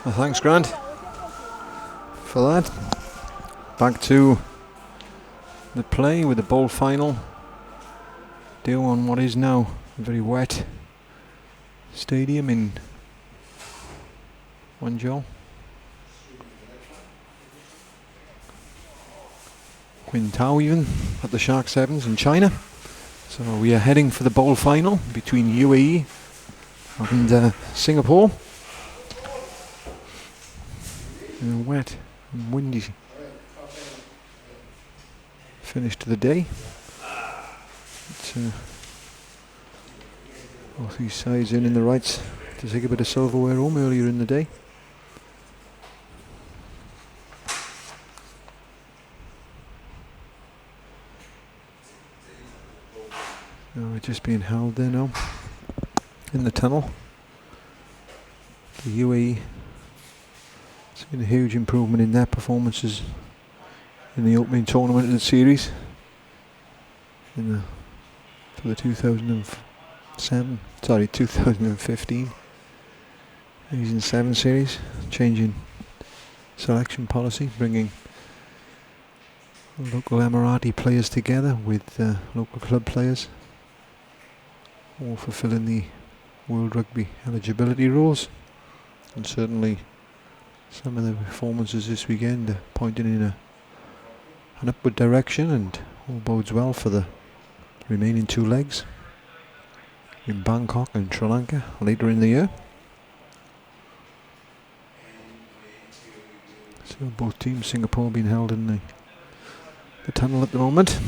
Well, thanks, Grant, for that. Back to the play with the bowl final. Due on what is now a very wet stadium in Guangzhou. Qingdao even at the Shark Sevens in China. So we are heading for the bowl final between UAE and Singapore. And wet and windy finish to the day. Both these sides in the rights to take a bit of silverware home earlier in the day. We're just being held there now in the tunnel. The UAE has been a huge improvement in their performances in the opening tournament of the series for the 2015 Asian 7 series, changing selection policy, bringing local Emirati players together with local club players, all fulfilling the World Rugby eligibility rules. And certainly some of the performances this weekend are pointing in an upward direction, and all bodes well for the remaining 2 legs in Bangkok and Sri Lanka later in the year. So both teams, Singapore being held in the tunnel at the moment.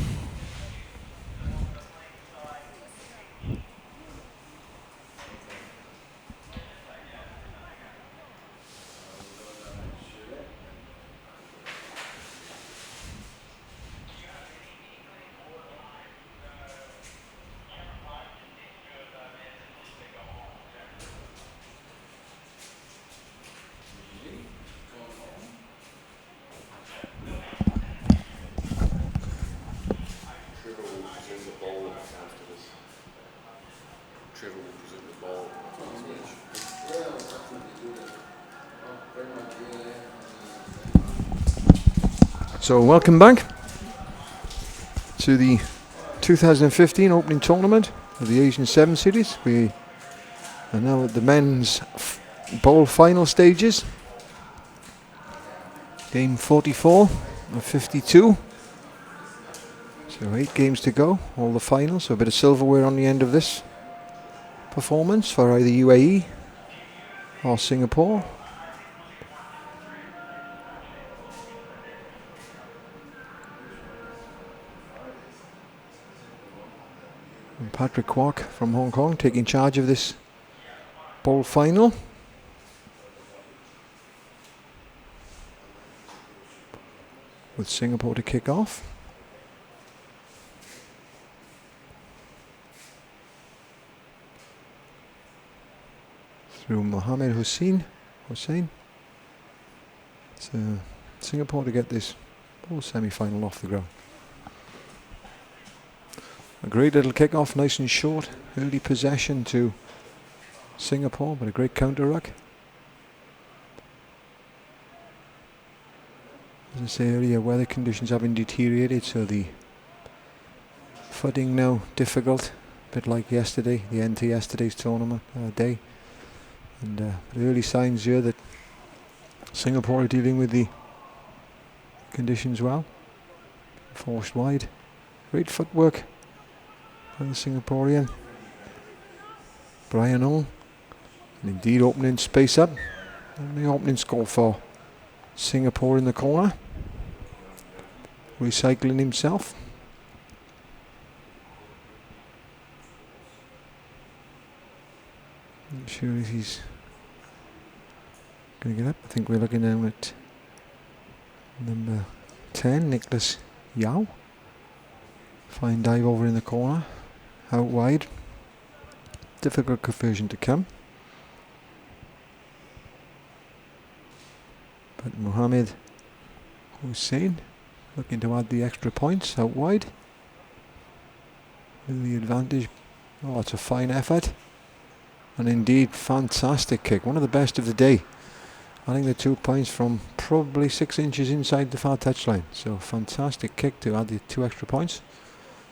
So welcome back to the 2015 opening tournament of the Asian 7 series. We are now at the men's bowl final stages. Game 44 of 52. So 8 games to go, all the finals. So a bit of silverware on the end of this performance for either UAE or Singapore. And Patrick Kwok from Hong Kong taking charge of this bowl final. With Singapore to kick off. Through Mohammed Hussein. So Singapore to get this bowl semi-final off the ground. A great little kick-off, nice and short. Early possession to Singapore, but a great counter-ruck. As I say earlier, weather conditions having deteriorated, so the footing now difficult. A bit like yesterday, the end to yesterday's tournament day. And the early signs here that Singapore are dealing with the conditions well. Forced wide. Great footwork by the Singaporean Brian Ong, and indeed opening space up, and the opening score for Singapore in the corner, recycling himself. Not sure if he's going to get up. I think we're looking down at number 10, Nicholas Yao. Fine dive over in the corner, out wide. Difficult conversion to come. But Mohammed Hussein looking to add the extra points out wide. With the advantage. Oh, it's a fine effort. And indeed, fantastic kick. One of the best of the day. adding the 2 points from probably 6 inches inside the far touchline. So fantastic kick to add the 2 extra points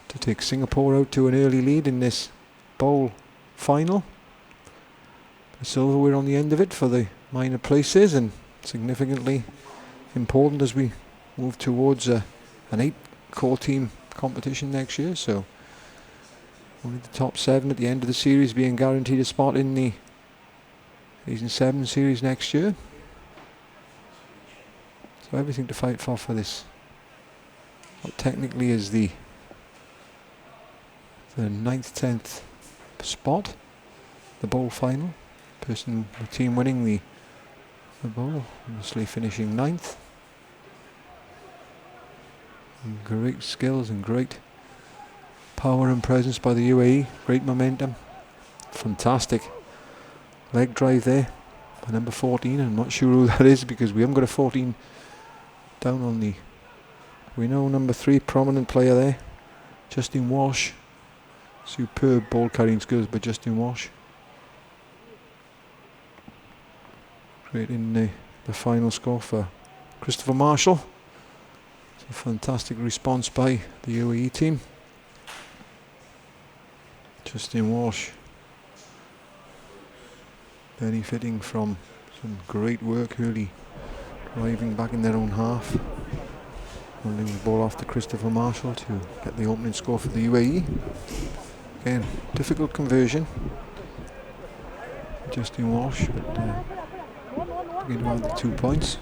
to take Singapore out to an early lead in this bowl final. Silverware on the end of it for the minor places, and significantly important as we move towards an 8 core team competition next year. So only the top 7 at the end of the series being guaranteed a spot in the Season 7 series next year. So everything to fight for this. What technically is the 9th, 10th spot, the bowl final. The team winning the bowl, obviously finishing 9th. And great skills and great power and presence by the UAE. Great momentum. Fantastic leg drive there by number 14. I'm not sure who that is because we haven't got a 14 down on the... We know number 3 prominent player there, Justin Walsh. Superb ball carrying skills by Justin Walsh. Creating the final score for Christopher Marshall. It's a fantastic response by the UAE team. Justin Walsh benefiting from some great work early, driving back in their own half, running the ball off to Christopher Marshall to get the opening score for the UAE. Again, difficult conversion. Justin Walsh, but beginning to add the 2 points.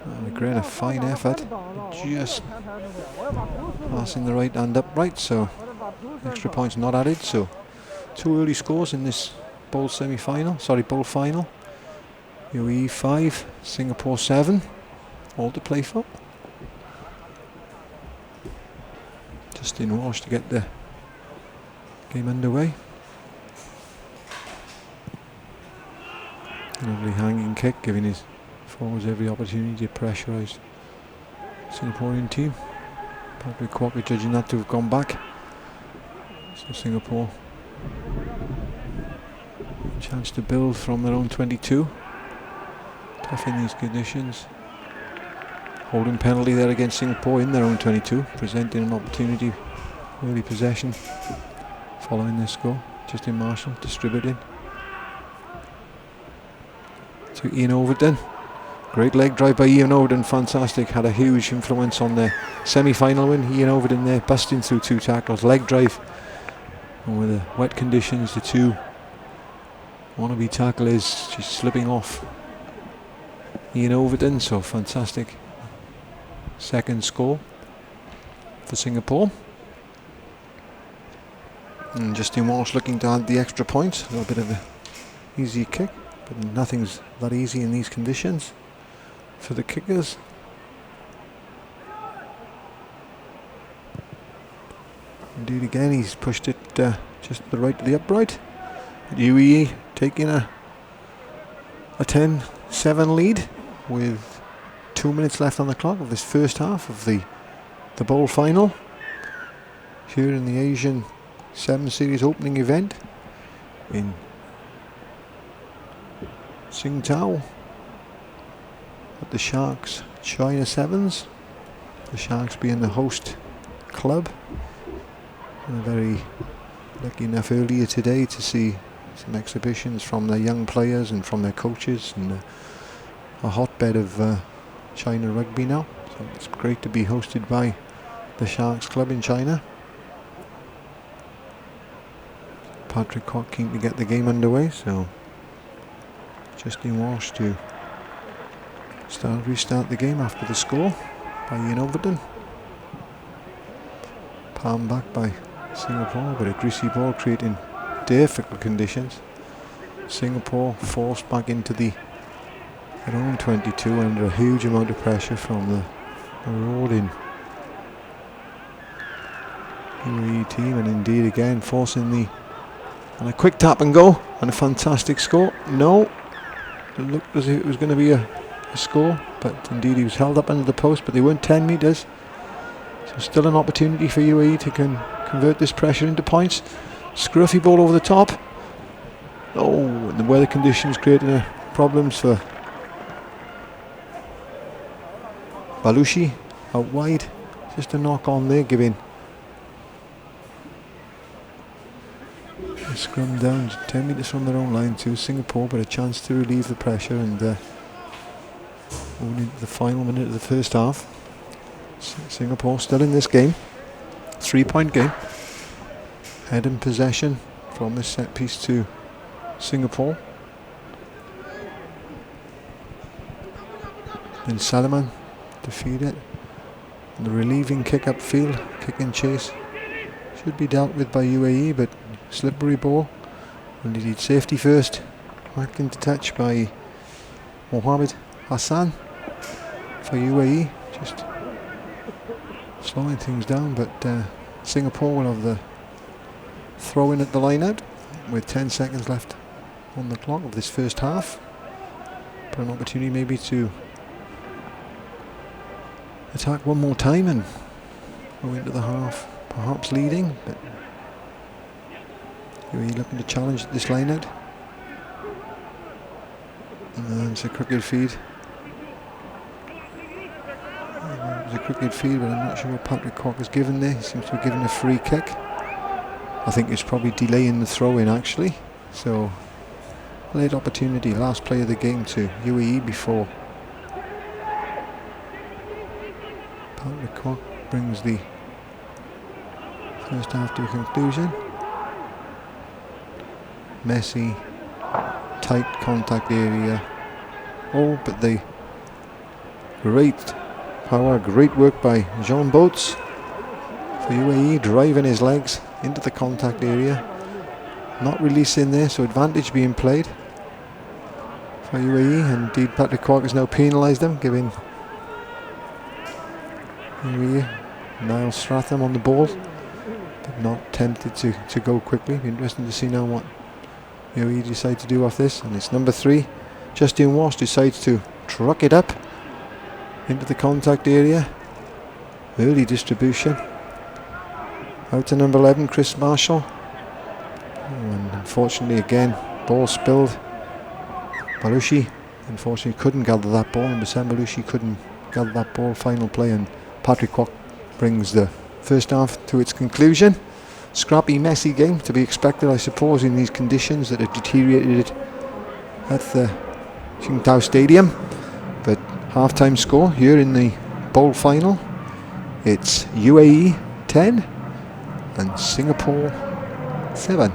And again, a fine effort, just passing the right hand upright, so extra points not added. So 2 early scores in this bowl final. UAE 5, Singapore 7, all to play for. Justin Walsh to get the game underway. Lovely hanging kick, giving his forwards every opportunity to pressurise Singaporean team. Patrick Kwok judging that to have gone back. So Singapore, a chance to build from their own 22. Tough in these conditions. Holding penalty there against Singapore in their own 22, presenting an opportunity, early possession following this score. Justin Marshall distributing to Ian Overton. Great leg drive by Ian Overton, fantastic. Had a huge influence on the semi-final win. Ian Overton there busting through 2 tackles, leg drive. And with the wet conditions, the 2 wannabe tacklers just slipping off Ian Overton, so fantastic. Second score for Singapore. And Justin Walsh looking to add the extra point. A little bit of an easy kick, but nothing's that easy in these conditions for the kickers. Indeed, again, he's pushed it just to the right of the upright. UAE taking a 10-7 lead with 2 minutes left on the clock of this first half of the bowl final here in the Asian 7 Series opening event in Tsingtao at the Sharks China Sevens. The Sharks being the host club. And very lucky enough earlier today to see some exhibitions from their young players and from their coaches, and a hotbed of China rugby now. So it's great to be hosted by the Sharks Club in China. Patrick Kwok keen to get the game underway, so Justin Walsh to restart the game after the score by Ian Overton. Palm back by Singapore, but a greasy ball creating difficult conditions. Singapore forced back into their own 22 under a huge amount of pressure from the marauding UAE team, and indeed again forcing and a quick tap and go and a fantastic score. No, it looked as if it was going to be a score, but indeed he was held up under the post, but they weren't 10 metres, so still an opportunity for UAE to convert this pressure into points. Scruffy ball over the top, Oh, the weather conditions creating problems for Balushi out wide. Just a knock on there, giving the scrum down 10 metres from their own line to Singapore, but a chance to relieve the pressure and moving into the final minute of the first half. Singapore still in this game, 3-point game. Head in possession from this set piece to Singapore. Then Salomon to feed it. And the relieving kick upfield, kick and chase, should be dealt with by UAE, but slippery ball. And indeed safety first. Back into touch by Mohamed Hassan for UAE. Just slowing things down, but Singapore will have the throw in at the line out with 10 seconds left on the clock of this first half. But an opportunity maybe to attack one more time and go into the half perhaps leading, but UAE looking to challenge this line out. And it's a crooked feed. It was a crooked feed, but I'm not sure what Patrick Cock has given there. He seems to be given a free kick. I think it's probably delaying the throw-in actually. So, late opportunity, last play of the game to UAE before Patrick Cock brings the first half to a conclusion. Messy, tight contact area. Oh, but the great power, great work by Jean Boats for UAE, driving his legs into the contact area. Not releasing there, so advantage being played for UAE. And indeed, Patrick Cork has now penalised them, giving UAE Niall Stratham on the ball, but not tempted to go quickly. Be interesting to see now what UAE decide to do off this. And it's number 3, Justin Walsh, decides to truck it up into the contact area. Early distribution out to number 11, Chris Marshall. And unfortunately again, ball spilled. Balushi unfortunately couldn't gather that ball, and Bassem Balushi couldn't gather that ball. Final play, and Patrick Kwok brings the first half to its conclusion. Scrappy, messy game to be expected, I suppose, in these conditions that have deteriorated at the Qingdao Stadium. But half-time score here in the bowl final, it's UAE 10 and Singapore 7.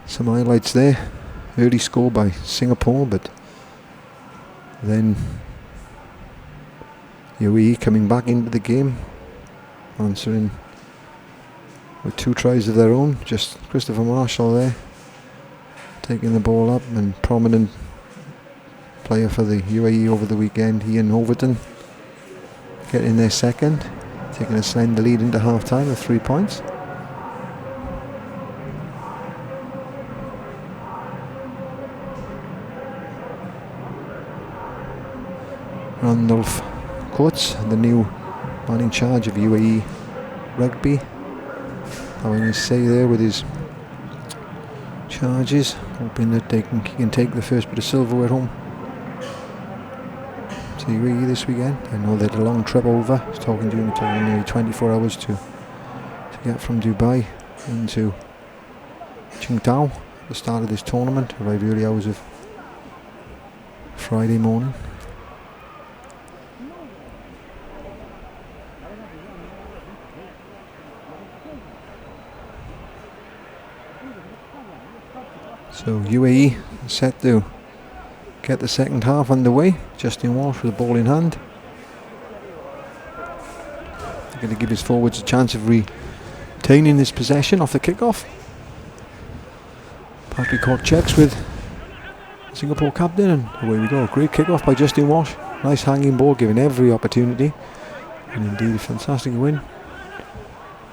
Some highlights there. Early score by Singapore, but then UAE coming back into the game, answering with 2 tries of their own. Just Christopher Marshall there taking the ball up, and prominent player for the UAE over the weekend, Ian Overton, getting their second, taking a slender lead into half time of 3 points. Randolph Coates, the new man in charge of UAE Rugby, having his say there with his charges, hoping that he can take the first bit of silverware home to UAE this weekend. I know they had a long trip over. I was talking to him, nearly 24 hours to get from Dubai into Qingdao at the start of this tournament. Arrived early hours of Friday morning. So UAE set to get the second half underway. Justin Walsh with the ball in hand. They're going to give his forwards a chance of retaining this possession off the kickoff. Patrick Cork checks with Singapore captain, and away we go. Great kickoff by Justin Walsh. Nice hanging ball, given every opportunity. And indeed a fantastic win.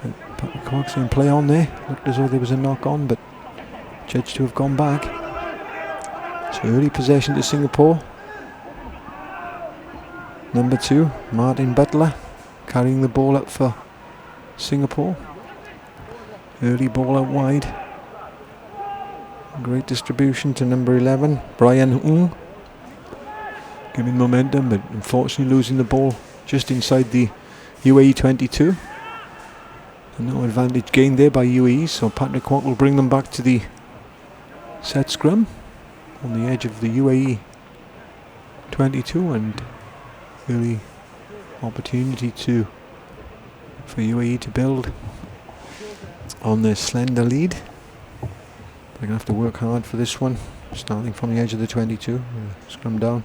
And Patrick Cork's in play on there. Looked as though there was a knock on, but judged to have gone back. Early possession to Singapore. Number 2, Martin Butler, carrying the ball up for Singapore. Early ball out wide. Great distribution to number 11, Brian Ung. Giving momentum, but unfortunately losing the ball just inside the UAE 22. And no advantage gained there by UAE, so Patrick Kwok will bring them back to the set scrum on the edge of the UAE 22, and really opportunity for UAE to build on their slender lead. They're going to have to work hard for this one, starting from the edge of the 22. Scrum down.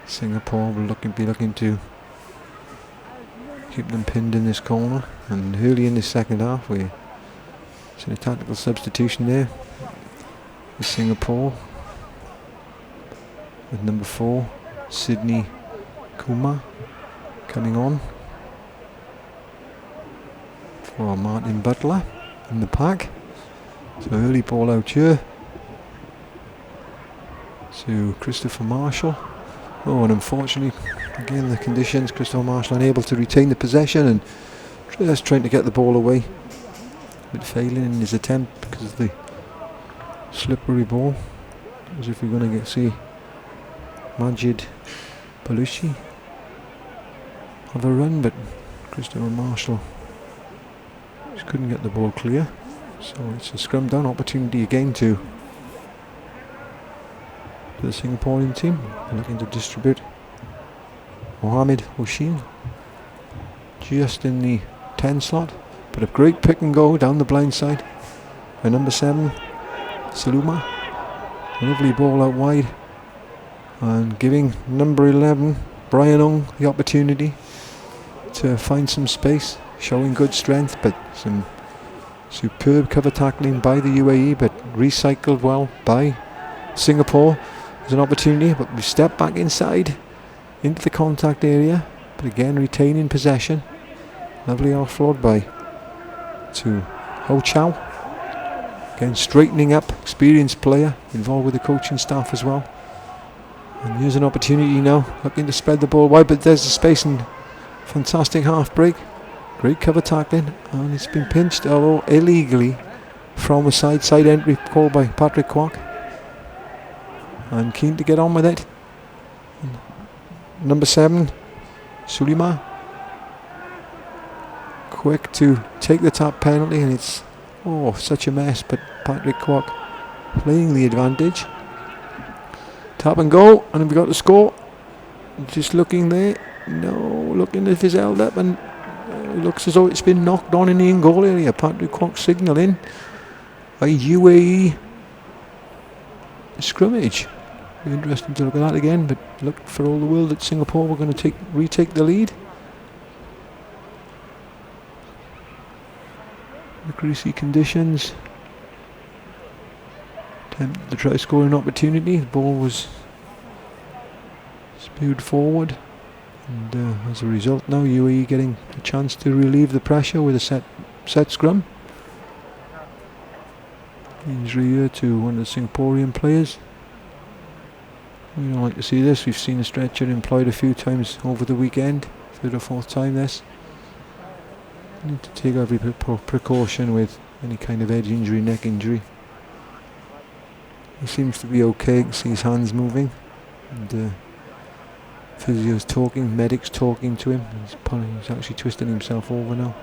Singapore will be looking to keep them pinned in this corner, and early in the second half we see a tactical substitution there with Singapore, with number 4, Sydney Kumar, coming on for Martin Butler in the pack. So early ball out here to Christopher Marshall. Oh, and unfortunately, again the conditions, Christopher Marshall unable to retain the possession and just trying to get the ball away, but failing in his attempt because of the slippery ball. As if we're going to see Majid Balushi have a run, but Christopher Marshall just couldn't get the ball clear. So it's a scrum down opportunity again to the Singaporean team, looking to distribute. Mohamed Hoshin just in the 10 slot, but a great pick and go down the blind side by number 7, Saluma. Lovely ball out wide, and giving number 11, Brian Ung, the opportunity to find some space, showing good strength, but some superb cover tackling by the UAE, but recycled well by Singapore. There's an opportunity, but we step back inside into the contact area, but again retaining possession. Lovely offload to Ho Chow. Again straightening up, experienced player, involved with the coaching staff as well. And here's an opportunity now, looking to spread the ball wide, but there's the space and fantastic half break. Great cover tackling, and it's been pinched, although illegally, from a side entry called by Patrick Kwok. And keen to get on with it. Number 7, Sulima, quick to take the tap penalty, and it's such a mess, but Patrick Kwok playing the advantage. Tap and go, and we've got the score. Just looking there, looking if it's held up, and it looks as though it's been knocked on in the in-goal area. Patrick Kwok signalling a UAE scrimmage. Be interesting to look at that again, but look for all the world that Singapore were going to retake the lead. The greasy conditions. Attempted to try scoring opportunity. The ball was spewed forward, and as a result now UAE getting a chance to relieve the pressure with a set scrum. Injury here to one of the Singaporean players. We don't like to see this. We've seen a stretcher employed a few times over the weekend. 3rd or 4th time this. Need to take every precaution with any kind of head injury, neck injury. He seems to be okay. You can see his hands moving, and physio's talking, medics talking to him. He's actually twisting himself over now.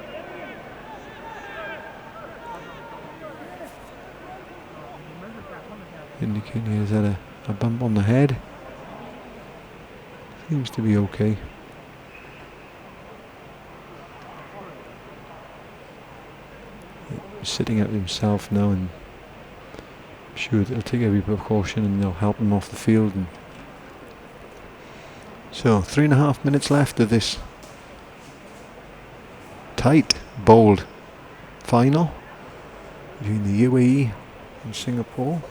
Indicating he's had a bump on the head. Seems to be okay. He's sitting up himself now, and I'm sure they'll take every precaution and they'll help him off the field. And so 3.5 minutes left of this tight, bold final between the UAE and Singapore.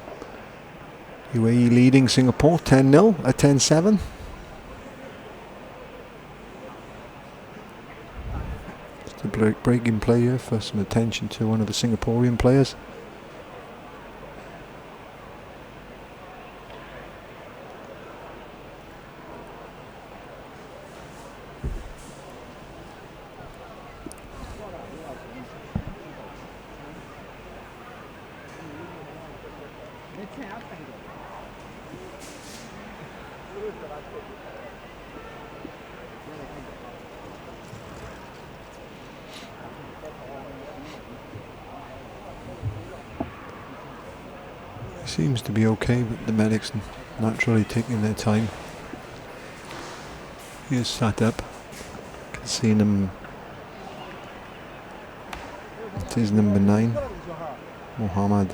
UAE leading Singapore 10-0 at 10-7. Just a break in play here for some attention to one of the Singaporean players. Seems to be okay, but the medics naturally taking their time. He is sat up. Can see him. It is number 9, Mohammed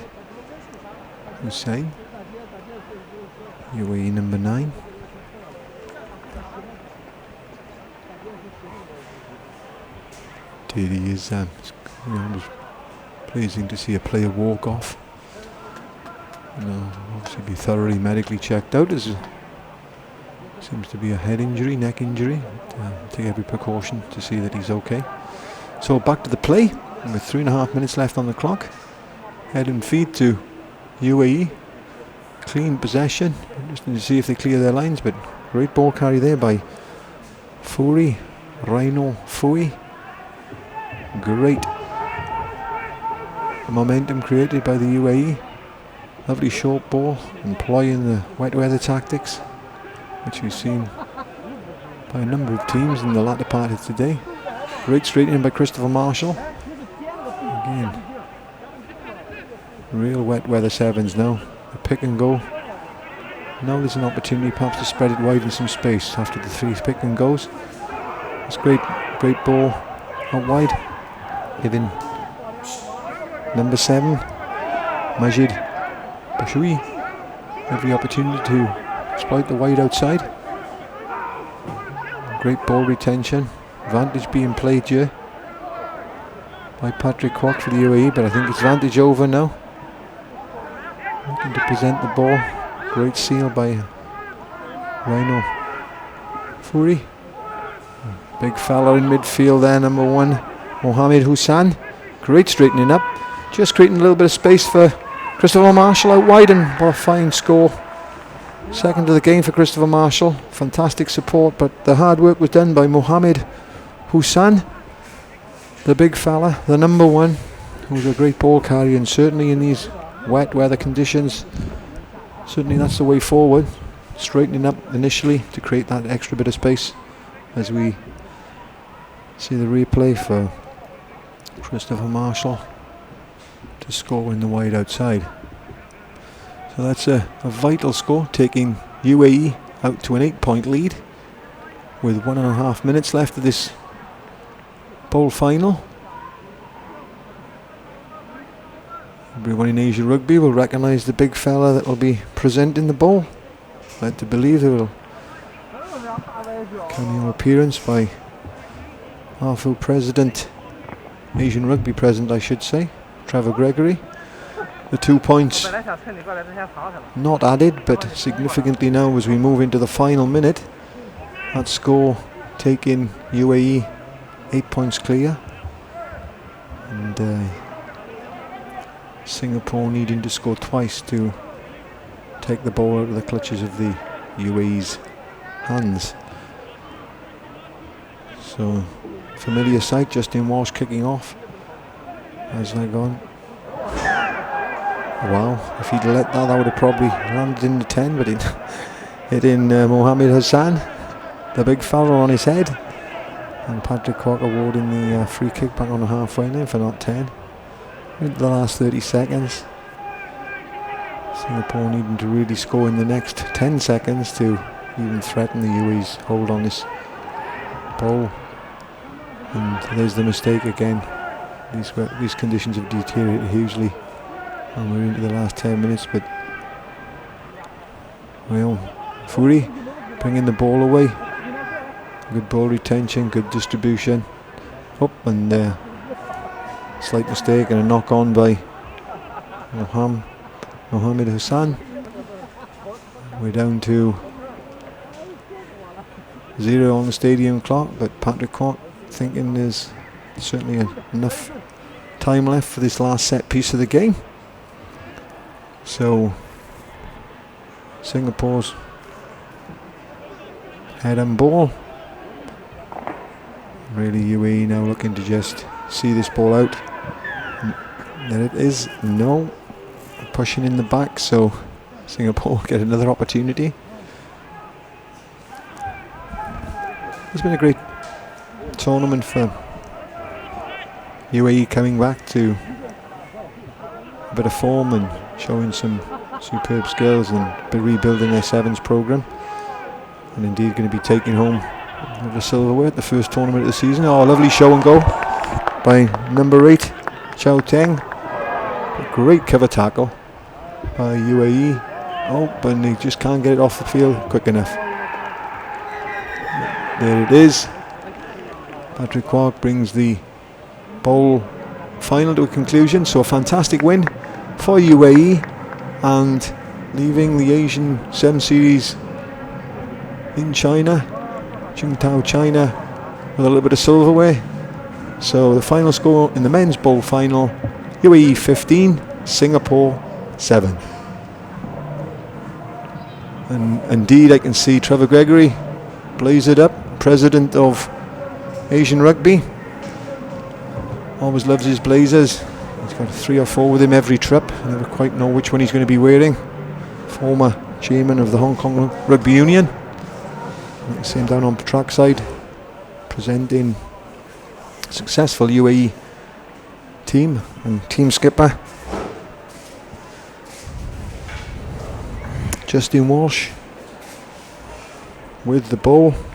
Hussein, UAE number 9. Indeed, he is. It was pleasing to see a player walk off. Obviously be thoroughly medically checked out, as seems to be a head injury, neck injury. Take every precaution to see that he's okay. So back to the play with 3.5 minutes left on the clock. Head and feed to UAE. Clean possession. Interesting to see if they clear their lines, but great ball carry there by Rhino Fui. Great momentum created by the UAE. Lovely short ball, employing the wet weather tactics, which we've seen by a number of teams in the latter part of today. Great straight in by Christopher Marshall. Again, real wet weather sevens now. A pick and go. Now there's an opportunity perhaps to spread it wide in some space after the 3 pick and goes. It's great ball out wide. Giving number 7, Majid Bashoui, every opportunity to exploit the wide outside. Great ball retention. Advantage being played here by Patrick Kwok for the UAE, but I think it's advantage over now. Looking to present the ball. Great seal by Rhino Furi. Big fella in midfield there, number 1, Mohammed Hussein. Great straightening up. Just creating a little bit of space for Christopher Marshall out wide, and what a fine score. Second of the game for Christopher Marshall. Fantastic support, but the hard work was done by Mohammed Hussein, the big fella, the number 1, who's a great ball carrier, and certainly in these wet weather conditions, certainly that's the way forward. Straightening up initially to create that extra bit of space, as we see the replay for Christopher Marshall to score in the wide outside. So that's a vital score, taking UAE out to an 8-point lead with 1.5 minutes left of this bowl final. Everyone in Asia Rugby will recognise the big fella that will be presenting the bowl. Led to believe there will cameo appearance by ARFU President, Asian Rugby President I should say, Trevor Gregory. The 2 points not added, but significantly now as we move into the final minute. That score taking UAE 8 points clear, and Singapore needing to score twice to take the ball out of the clutches of the UAE's hands. So familiar sight, Justin Walsh kicking off. How's that gone? Wow, if he'd let that would have probably landed in the 10, but it hit in Mohammed Hassan, the big fella on his head. And Patrick Kwok awarding the free kick back on the halfway line for not 10. Into the last 30 seconds. Singapore needing to really score in the next 10 seconds to even threaten the UAE's hold on this ball. And there's the mistake again. These conditions have deteriorated hugely, and we're into the last 10 minutes, but well, Furi bringing the ball away. Good ball retention, good distribution. Up and slight mistake and a knock on by Mohammed Hassan. We're down to 0 on the stadium clock, but Patrick Kwok thinking there's certainly enough time left for this last set piece of the game. So Singapore's head and ball. Really UAE now looking to just see this ball out. There it is. No, pushing in the back, so Singapore get another opportunity. It's been a great tournament for UAE, coming back to a bit of form and showing some superb skills and rebuilding their sevens program, and indeed going to be taking home the silverware at the first tournament of the season. Oh, lovely show and go by number 8 Chow Teng. A great cover tackle by UAE. Oh, but they just can't get it off the field quick enough. There it is. Patrick Kwok brings the bowl final to a conclusion. So a fantastic win for UAE, and leaving the Asian 7 Series in China, Qingdao, China, with a little bit of silverware. So the final score in the men's bowl final: UAE 15, Singapore 7. And indeed, I can see Trevor Gregory blazered up, president of Asian Rugby. Always loves his blazers. He's got 3 or 4 with him every trip. I never quite know which one he's going to be wearing. Former chairman of the Hong Kong Rugby Union. You can see him down on trackside, presenting a successful UAE team and team skipper Justin Walsh with the bowl.